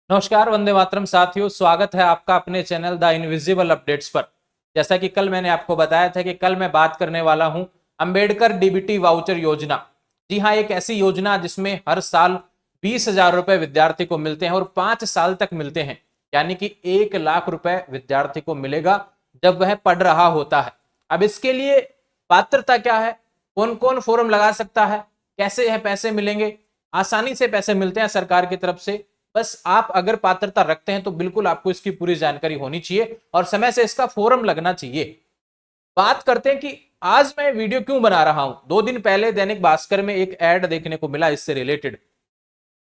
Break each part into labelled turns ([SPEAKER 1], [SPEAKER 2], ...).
[SPEAKER 1] नमस्कार, वंदे मातरम साथियों। स्वागत है आपका अपने चैनल द इनविजिबल अपडेट्स पर। जैसा कि कल मैंने आपको बताया था कि कल मैं बात करने वाला हूं अंबेडकर डीबीटी वाउचर योजना। जी हां, एक ऐसी योजना जिसमें हर साल 20,000 रुपए विद्यार्थी को मिलते हैं और 5 साल तक मिलते हैं। यानी कि 1 लाख रुपए विद्यार्थी को मिलेगा जब वह पढ़ रहा होता है। अब इसके लिए पात्रता क्या है, कौन कौन फॉर्म लगा सकता है, कैसे यह पैसे मिलेंगे? आसानी से पैसे मिलते हैं सरकार की तरफ से। बस आप अगर पात्रता रखते हैं तो बिल्कुल आपको इसकी पूरी जानकारी होनी चाहिए और समय से इसका फॉर्म लगना चाहिए। बात करते हैं कि आज मैं वीडियो क्यों बना रहा हूं। 2 दिन पहले दैनिक भास्कर में एक ऐड देखने को मिला इससे रिलेटेड।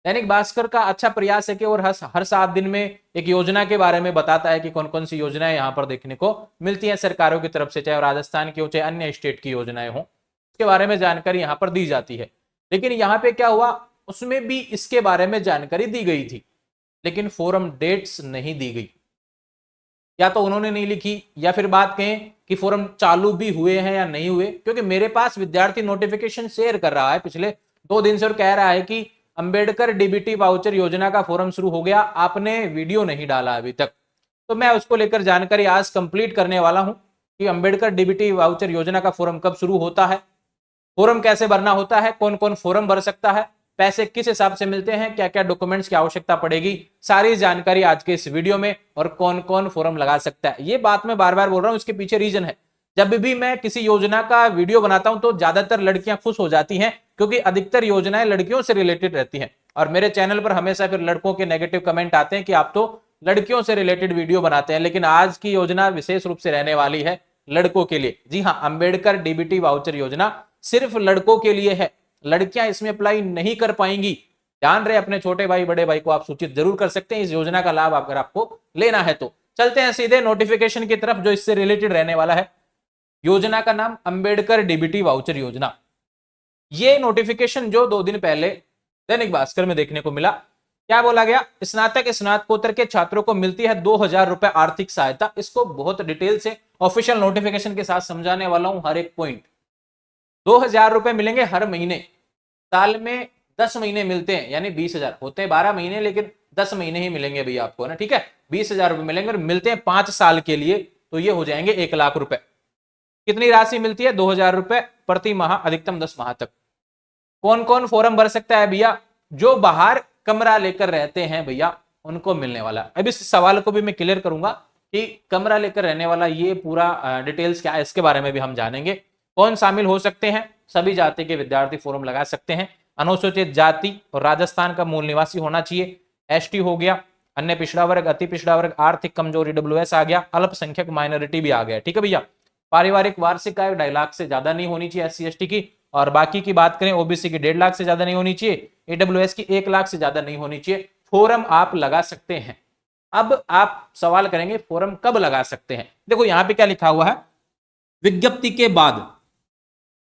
[SPEAKER 1] दैनिक भास्कर का अच्छा प्रयास है कि और हर 7 दिन में एक योजना के बारे में बताता है कि कौन कौन सी योजनाएं यहां पर देखने को मिलती हैं सरकारों की तरफ से, चाहे राजस्थान की हो चाहे अन्य स्टेट की योजनाएं हो, उसके बारे में जानकारी यहां पर दी जाती है। लेकिन यहां पे क्या हुआ, उसमें भी इसके बारे में जानकारी दी गई थी लेकिन फोरम डेट्स नहीं दी गई। या तो उन्होंने नहीं लिखी या फिर बात कहें कि फोरम चालू भी हुए हैं या नहीं हुए, क्योंकि मेरे पास विद्यार्थी नोटिफिकेशन शेयर कर रहा है पिछले 2 दिन से और कह रहा है कि अंबेडकर डीबीटी वाउचर योजना का फोरम शुरू हो गया, आपने वीडियो नहीं डाला अभी तक। तो मैं उसको लेकर जानकारी आज कंप्लीट करने वाला हूं कि अंबेडकर डीबीटी वाउचर योजना का फोरम कब शुरू होता है, फॉर्म कैसे भरना होता है, कौन कौन फॉर्म भर सकता है, पैसे किस हिसाब से मिलते हैं, क्या क्या डॉक्यूमेंट्स की आवश्यकता पड़ेगी, सारी जानकारी आज के इस वीडियो में। और कौन कौन फॉर्म लगा सकता है, ये बात मैं बार बार बोल रहा हूं, इसके पीछे रीजन है। जब भी मैं किसी योजना का वीडियो बनाता हूं तो ज्यादातर लड़कियां खुश हो जाती हैं, क्योंकि अधिकतर योजनाएं लड़कियों से रिलेटेड रहती हैं। और मेरे चैनल पर हमेशा फिर लड़कों के नेगेटिव कमेंट आते हैं कि आप तो लड़कियों से रिलेटेड वीडियो बनाते हैं। लेकिन आज की योजना विशेष रूप से रहने वाली है लड़कों के लिए। जी हां, अंबेडकर डीबीटी वाउचर योजना सिर्फ लड़कों के लिए है, लड़कियां इसमें अप्लाई नहीं कर पाएंगी। ध्यान रहे, अपने छोटे भाई बड़े भाई को आप सूचित जरूर कर सकते हैं इस योजना का लाभ अगर आपको लेना है तो। चलते हैं सीधे नोटिफिकेशन की तरफ जो इससे रिलेटेड रहने वाला है। योजना का नाम अंबेडकर डीबीटी वाउचर योजना। ये नोटिफिकेशन जो 2 दिन पहले दैनिक भास्कर में देखने को मिला, क्या बोला गया, स्नातक स्नातकोत्तर के छात्रों को मिलती है 2,000 रुपए आर्थिक सहायता। इसको बहुत डिटेल से ऑफिशियल नोटिफिकेशन के साथ समझाने वाला हूं हर एक पॉइंट। 2,000 रुपए मिलेंगे हर महीने, साल में 10 महीने मिलते हैं, यानी 20,000 होते हैं 12 महीने, लेकिन 10 महीने ही मिलेंगे भैया आपको ना, ठीक है। 20,000 रुपए मिलेंगे और मिलते हैं 5 साल के लिए, तो ये हो जाएंगे 1 लाख रुपए। कितनी राशि मिलती है, 2,000 रुपए प्रति माह, अधिकतम 10 माह तक। कौन कौन फॉर्म भर सकता है भैया, जो बाहर कमरा लेकर रहते हैं भैया उनको मिलने वाला। अब इस सवाल को भी मैं क्लियर करूंगा कि कमरा लेकर रहने वाला ये पूरा डिटेल्स क्या है, इसके बारे में भी हम जानेंगे। कौन शामिल हो सकते हैं, सभी जाति के विद्यार्थी फॉर्म लगा सकते हैं। अनुसूचित जाति और राजस्थान का मूल निवासी होना चाहिए, एसटी हो गया, अन्य पिछड़ा वर्ग, अति पिछड़ा वर्ग, आर्थिक कमजोर ईडब्ल्यूएस आ गया, अल्पसंख्यक माइनॉरिटी भी आ गया, ठीक है भैया। पारिवारिक वार्षिक आय 2.5 लाख से ज्यादा नहीं होनी चाहिए एससी एसटी की, और बाकी की बात करें ओबीसी की 1.5 लाख से ज्यादा नहीं होनी चाहिए, ईडब्ल्यूएस की 1 लाख से ज्यादा नहीं होनी चाहिए। फॉर्म आप लगा सकते हैं। अब आप सवाल करेंगे फॉर्म कब लगा सकते हैं, देखो यहां पे क्या लिखा हुआ है, विज्ञप्ति के बाद,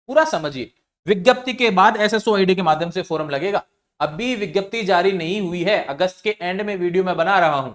[SPEAKER 1] पूरा समझिए, विज्ञप्ति के बाद एसएसओ आईडी के माध्यम से फॉर्म लगेगा। अभी विज्ञप्ति जारी नहीं हुई है, अगस्त के एंड में वीडियो में बना रहा हूं।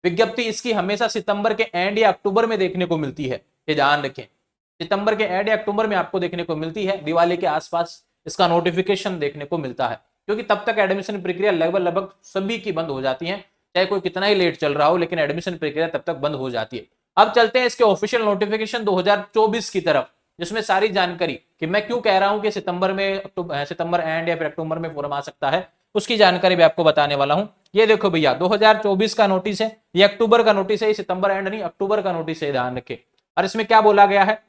[SPEAKER 1] विज्ञप्ति इसकी हमेशा सितंबर के एंड या अक्टूबर में देखने को मिलती है, ये ध्यान रखें। सितंबर के एंड या अक्टूबर में आपको देखने को मिलती है, दिवाली के आसपास इसका नोटिफिकेशन देखने को मिलता है, क्योंकि तब तक एडमिशन प्रक्रिया लगभग लगभग सभी की बंद हो जाती है, चाहे कोई कितना ही लेट चल रहा हो, लेकिन एडमिशन प्रक्रिया तब तक बंद हो जाती है। अब चलते हैं इसके ऑफिशियल नोटिफिकेशन 2024 की तरफ, जिसमें सारी जानकारी, कि मैं क्यों कह रहा हूं कि सितंबर में, सितंबर एंड या फिर अक्टूबर में फॉर्म आ सकता है, उसकी जानकारी भी आपको बताने वाला हूं। ये देखो भैया 2024 का नोटिस है, ये अक्टूबर का नोटिस है, सितंबर एंड नहीं अक्टूबर का नोटिस है, ध्यान रखें। और इसमें क्या बोला गया है,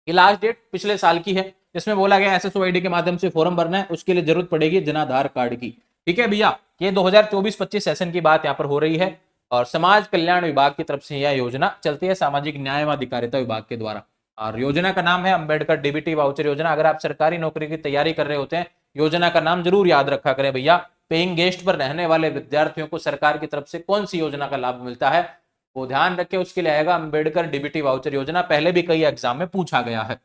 [SPEAKER 1] ये लास्ट डेट पिछले साल की है। इसमें बोला गया एसएसओ आईडी के माध्यम से फॉर्म भरना है, उसके लिए जरूरत पड़ेगी जनाधार कार्ड की, ठीक है भैया। ये 2024-25 सेशन की बात यहाँ पर हो रही है और समाज कल्याण विभाग की तरफ से यह योजना चलती है, सामाजिक न्याय व अधिकारिता विभाग के द्वारा। और योजना का नाम है अंबेडकर डीबीटी वाउचर योजना। अगर आप सरकारी नौकरी की तैयारी कर रहे होते हैं, योजना का नाम जरूर याद रखा करें भैया। पेइंग गेस्ट पर रहने वाले विद्यार्थियों को सरकार की तरफ से कौन सी योजना का लाभ मिलता है, वो ध्यान रखें, उसके लिए आएगा अंबेडकर डीबीटी वाउचर योजना। पहले भी कई एग्जाम में पूछा गया है।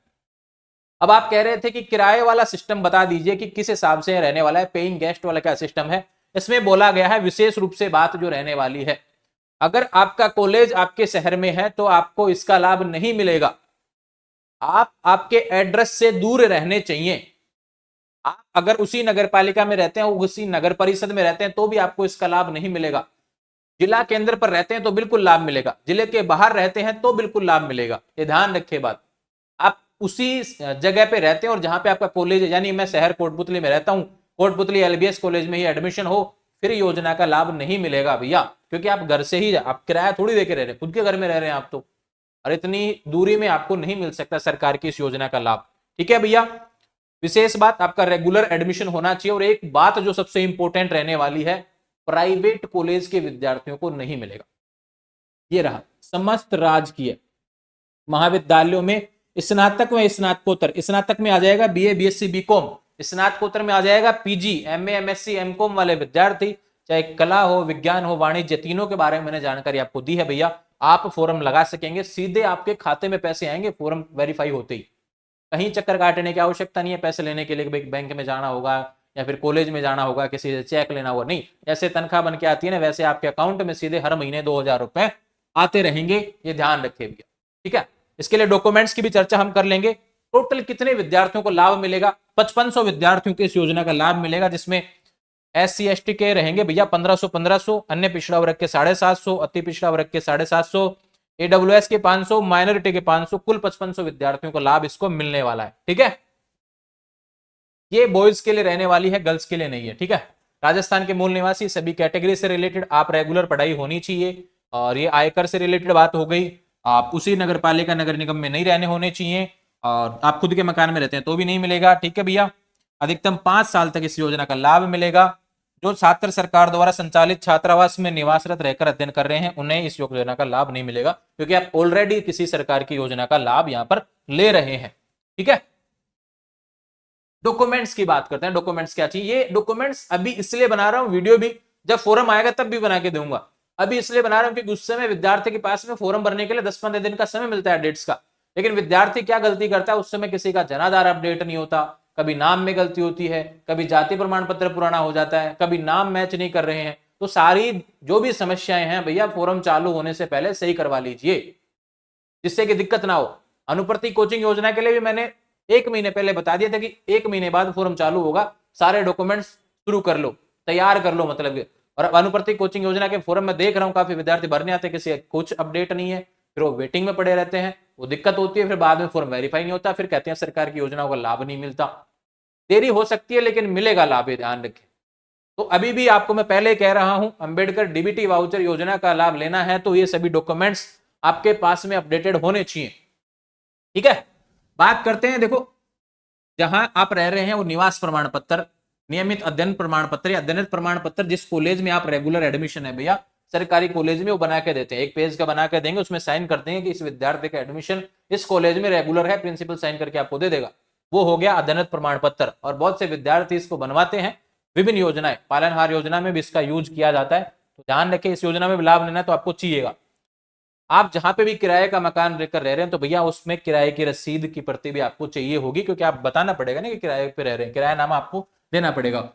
[SPEAKER 1] अब आप कह रहे थे कि किराए वाला सिस्टम बता दीजिए कि किस हिसाब से रहने वाला है, पेइंग गेस्ट वाला क्या सिस्टम है। इसमें बोला गया है विशेष रूप से बात जो रहने वाली है, अगर आपका कॉलेज आपके शहर में है तो आपको इसका लाभ नहीं मिलेगा। आप आपके एड्रेस से दूर रहने चाहिए। आप अगर उसी नगर पालिका में रहते हैं, उसी नगर परिषद में रहते हैं, तो भी आपको इसका लाभ नहीं मिलेगा। जिला केंद्र पर रहते हैं तो बिल्कुल लाभ मिलेगा, जिले के बाहर रहते हैं तो बिल्कुल लाभ मिलेगा, ये ध्यान रखिए बात। आप उसी जगह पे रहते हैं और जहां पे आपका कॉलेज है, यानी मैं शहर कोटपुतली में रहता हूं, कोटपुतली एलबीएस कॉलेज में ही एडमिशन हो, फिर योजना का लाभ नहीं मिलेगा भैया, क्योंकि आप घर से ही, आप किराया थोड़ी देके रह रहे हैं, खुद के घर में रह रहे हैं आप तो, और इतनी दूरी में आपको नहीं मिल सकता सरकार की इस योजना का लाभ। ठीक है भैया, विशेष बात, आपका रेगुलर एडमिशन होना चाहिए। और एक बात जो सबसे इंपॉर्टेंट रहने वाली है, प्राइवेट कॉलेज के विद्यार्थियों को नहीं मिलेगा। ये रहा, समस्त राजकीय महाविद्यालयों में स्नातक में स्नातकोत्तर, स्नातक में आ जाएगा बीए बीएससी बीकॉम, स्नातकोत्तर में आ जाएगा पीजी एमए एमएससी एमकॉम वाले विद्यार्थी, चाहे कला हो विज्ञान हो वाणिज्य, तीनों के बारे में मैंने जानकारी आपको दी है भैया। आप फॉर्म लगा सकेंगे, सीधे आपके खाते में पैसे आएंगे फॉर्म वेरीफाई होते ही, कहीं चक्कर काटने की आवश्यकता नहीं है पैसे लेने के लिए, बैंक में जाना होगा या फिर कॉलेज में जाना होगा, किसी से चेक लेना होगा, नहीं, जैसे तनख्वाह बन के आती है ना, वैसे आपके अकाउंट में सीधे हर महीने 2000 रुपए आते रहेंगे, ये ध्यान रखिए भैया। ठीक है, इसके लिए डॉक्यूमेंट्स की भी चर्चा हम कर लेंगे। टोटल कितने विद्यार्थियों को लाभ मिलेगा, 5500 विद्यार्थियों को इस योजना का लाभ मिलेगा, जिसमें SC ST के रहेंगे भैया 1500, अन्य पिछड़ा वर्ग के 750, अति पिछड़ा वर्ग के 750, AWS के 500, माइनॉरिटी के 500, कुल 5500 विद्यार्थियों को लाभ इसको मिलने वाला है। ठीक है, ये बॉयज के लिए रहने वाली है, गर्ल्स के लिए नहीं है। ठीक है, राजस्थान के मूल निवासी सभी कैटेगरी से रिलेटेड आप रेगुलर पढ़ाई होनी चाहिए, और ये आयकर से रिलेटेड बात हो गई, आप उसी नगर पालिका नगर निगम में नहीं रहने होने चाहिए, और आप खुद के मकान में रहते हैं तो भी नहीं मिलेगा। ठीक है भैया, अधिकतम 5 साल तक इस योजना का लाभ मिलेगा। जो छात्र सरकार द्वारा संचालित छात्रावास में निवासरत रहकर अध्ययन कर रहे हैं उन्हें इस योजना का लाभ नहीं मिलेगा, क्योंकि आप ऑलरेडी किसी सरकार की योजना का लाभ यहां पर ले रहे हैं। ठीक है, डॉक्यूमेंट्स की बात करते हैं, डॉक्यूमेंट्स क्या चाहिए। ये डॉक्यूमेंट्स अभी इसलिए बना रहा हूं, वीडियो भी जब फॉर्म आएगा तब भी बना के दूंगा, अभी इसलिए बना रहा हूं क्योंकि उस समय विद्यार्थी के पास में फॉर्म भरने के लिए 10-15 दिन का समय मिलता है डेट्स का, लेकिन विद्यार्थी क्या गलती करता है, उस समय किसी का जनाधार अपडेट नहीं होता, कभी नाम में गलती होती है, कभी जाति प्रमाण पत्र पुराना हो जाता है, कभी नाम मैच नहीं कर रहे हैं, तो सारी जो भी समस्याएं हैं भैया फॉर्म चालू होने से पहले सही करवा लीजिए, जिससे कि दिक्कत ना हो। अनुप्रति कोचिंग योजना के लिए भी मैंने 1 महीने पहले बता दिया था कि 1 महीने बाद फॉर्म चालू होगा, सारे डॉक्यूमेंट्स शुरू कर लो, तैयार कर लो मतलब। और अनुप्रति कोचिंग योजना के फॉर्म में देख रहा हूं काफी विद्यार्थी भरने आते हैं, किसी कुछ अपडेट नहीं है, फिर वो वेटिंग में पड़े रहते हैं, वो दिक्कत होती है, फिर बाद में फॉर्म वेरीफाई नहीं होता, फिर कहते हैं सरकार की योजनाओं का लाभ नहीं मिलता। देरी हो सकती है लेकिन मिलेगा लाभ, ये ध्यान रखें। तो अभी भी आपको मैं पहले कह रहा हूं, अंबेडकर डीबीटी वाउचर योजना का लाभ लेना है तो ये सभी डॉक्यूमेंट्स आपके पास में अपडेटेड होने चाहिए। ठीक है, बात करते हैं, देखो जहां आप रह रहे हैं वो निवास प्रमाण पत्र, नियमित अध्ययन प्रमाण पत्र या अध्ययन प्रमाण पत्र, जिस कॉलेज में आप रेगुलर एडमिशन है भैया, सरकारी कॉलेज में वो बना के देते हैं, एक पेज का बना के देंगे, उसमें साइन कर देंगे कि इस विद्यार्थी का एडमिशन इस कॉलेज में रेगुलर है, प्रिंसिपल साइन करके आपको दे देगा, वो हो गया अध्ययन प्रमाण पत्र। और बहुत से विद्यार्थी इसको बनवाते हैं, विभिन्न योजनाएं, पालनहार योजना में भी इसका यूज किया जाता है, तो ध्यान रखें इस योजना में भी लाभ लेना है तो आपको चाहिएगा। आप जहां पे भी किराए का मकान लेकर रह रहे हैं तो भैया उसमें किराए की रसीद की प्रति भी आपको चाहिए होगी, क्योंकि आप बताना पड़ेगा ना कि किराए पे रह रहे हैं, किरायानामा आपको देना पड़ेगा।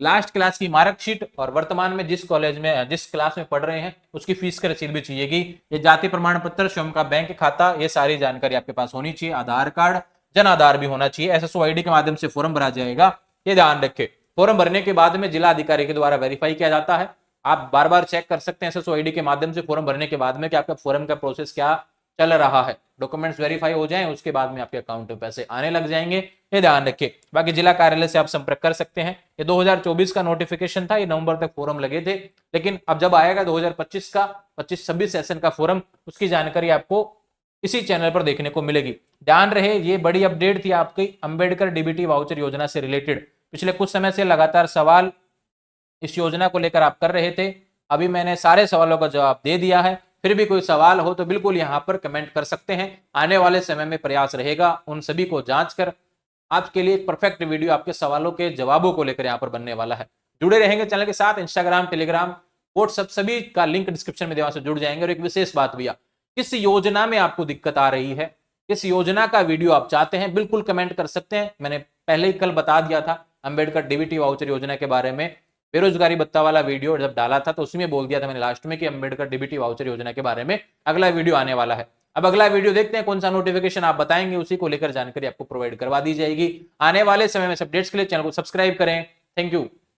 [SPEAKER 1] लास्ट क्लास की मार्कशीट और वर्तमान में जिस कॉलेज में जिस क्लास में पढ़ रहे हैं उसकी फीस की रसीद भी चाहिएगी। ये जाति प्रमाण पत्र, स्वयं का बैंक खाता, ये सारी जानकारी आपके पास होनी चाहिए। आधार कार्ड, जन आधार भी होना चाहिए। SSO ID के माध्यम से फॉर्म भरा जाएगा, ये ध्यान रखे। फॉर्म भरने के बाद में जिला अधिकारी के द्वारा वेरीफाई किया जाता है। आप बार बार चेक कर सकते हैं SSO ID के माध्यम से फॉर्म भरने के बाद में कि आपका फॉर्म का प्रोसेस क्या चल रहा है। डॉक्यूमेंट्स वेरीफाई हो जाएं उसके बाद में आपके अकाउंट में पैसे आने लग जाएंगे, ये ध्यान रखिए। बाकी जिला कार्यालय से आप संपर्क कर सकते हैं। ये 2024 का नोटिफिकेशन था, ये नवंबर तक फॉर्म लगे थे, लेकिन अब जब आएगा 2025 का 25-26 सेशन का फॉर्म, उसकी जानकारी आपको इसी चैनल पर देखने को मिलेगी। ध्यान रहे, ये बड़ी अपडेट थी आपकी अंबेडकर डीबीटी वाउचर योजना से रिलेटेड। पिछले कुछ समय से लगातार सवाल इस योजना को लेकर आप कर रहे थे, अभी मैंने सारे सवालों का जवाब दे दिया है। फिर भी कोई सवाल हो तो बिल्कुल यहाँ पर कमेंट कर सकते हैं। आने वाले समय में प्रयास रहेगा उन सभी को जांच कर आपके लिए एक परफेक्ट वीडियो आपके सवालों के जवाबों को लेकर यहाँ पर बनने वाला है। जुड़े रहेंगे चैनल के साथ। इंस्टाग्राम, टेलीग्राम, व्हाट्सएप सभी का लिंक डिस्क्रिप्शन में दिया, से जुड़ जाएंगे। और एक विशेष बात भैया, किस योजना में आपको दिक्कत आ रही है, किस योजना का वीडियो आप चाहते हैं, बिल्कुल कमेंट कर सकते हैं। मैंने पहले ही कल बता दिया था अंबेडकर डीबीटी वाउचर योजना के बारे में, बेरोजगारी भत्ता वाला वीडियो जब डाला था तो उसमें बोल दिया था मैंने लास्ट में कि अंबेडकर डीबीटी वाउचर योजना के बारे में अगला वीडियो आने वाला है। अब अगला वीडियो देखते हैं कौन सा नोटिफिकेशन आप बताएंगे, उसी को लेकर जानकारी आपको प्रोवाइड करवा दी जाएगी। आने वाले समय में अपडेट्स के लिए चैनल को सब्सक्राइब करें। Thank you.